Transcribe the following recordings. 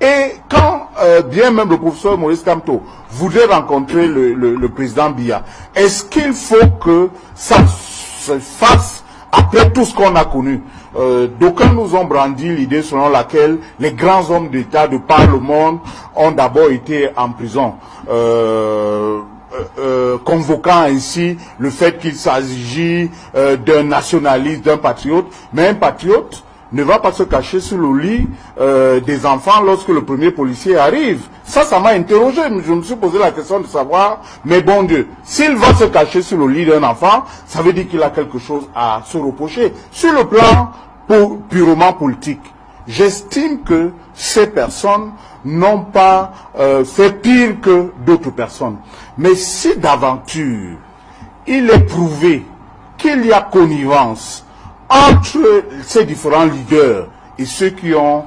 Et quand, bien même le professeur Maurice Kamto voudrait rencontrer le président Biya, est-ce qu'il faut que ça se fasse après tout ce qu'on a connu? D'aucuns nous ont brandi l'idée selon laquelle les grands hommes d'État de par le monde ont d'abord été en prison, convoquant ainsi le fait qu'il s'agit d'un nationaliste, d'un patriote. Mais un patriote ne va pas se cacher sous le lit des enfants lorsque le premier policier arrive. Ça m'a interrogé. Je me suis posé la question de savoir, mais bon Dieu, s'il va se cacher sous le lit d'un enfant, ça veut dire qu'il a quelque chose à se reprocher. Sur le plan purement politique, j'estime que ces personnes n'ont pas fait pire que d'autres personnes. Mais si d'aventure, il est prouvé qu'il y a connivence entre ces différents leaders et ceux qui ont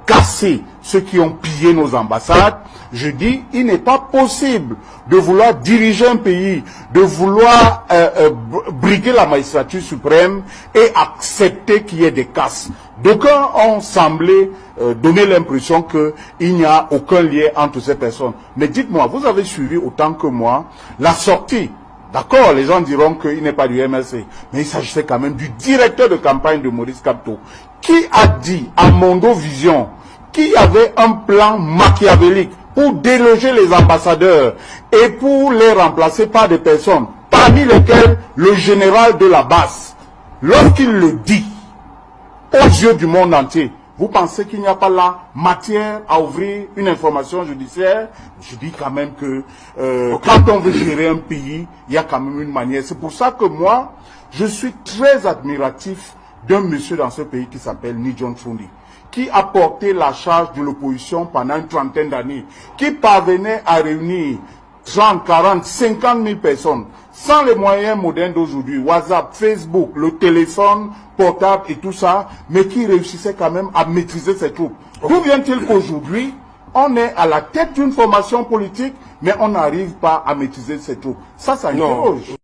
cassé, ceux qui ont pillé nos ambassades, je dis, il n'est pas possible de vouloir diriger un pays, de vouloir briguer la magistrature suprême et accepter qu'il y ait des casses. D'aucuns ont semblé donner l'impression qu'il n'y a aucun lien entre ces personnes. Mais dites-moi, vous avez suivi autant que moi la sortie. D'accord, les gens diront qu'il n'est pas du MLC, mais il s'agissait quand même du directeur de campagne de Maurice Kamto, qui a dit à Mondo Vision qu'il y avait un plan machiavélique pour déloger les ambassadeurs et pour les remplacer par des personnes, parmi lesquelles le général de la base. Lorsqu'il le dit aux yeux du monde entier, vous pensez qu'il n'y a pas là matière à ouvrir une information judiciaire? Je dis quand même que quand on veut gérer un pays, il y a quand même une manière. C'est pour ça que moi, je suis très admiratif d'un monsieur dans ce pays qui s'appelle Nidjon Tsundi, qui a porté la charge de l'opposition pendant une trentaine d'années, qui parvenait à réunir 30, 40, 50 000 personnes, sans les moyens modernes d'aujourd'hui, WhatsApp, Facebook, le téléphone portable et tout ça, mais qui réussissait quand même à maîtriser ses troupes. D'où vient-il qu'aujourd'hui, on est à la tête d'une formation politique, mais on n'arrive pas à maîtriser ses troupes? Ça interroge.